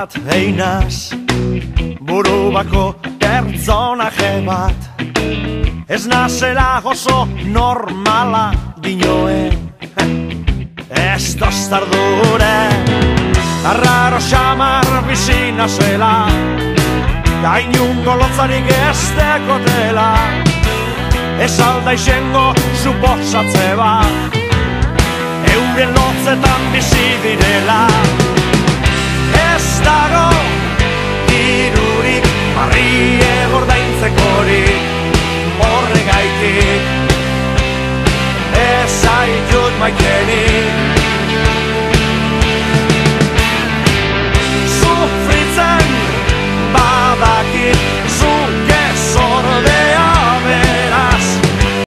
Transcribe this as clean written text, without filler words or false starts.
bat einaz, buru bako pertsonaje bat. Ez nazela oso normala dinoen, ez tostardure. Arraro xamar bizina zela, gainungo lotzarik ez dekotela. Ez alda izango suposatze bat, euren lotzetan bizi direla. Ez dago dirurik, barrie gordaintzekorik, horregaitik ez zaitut maitenik.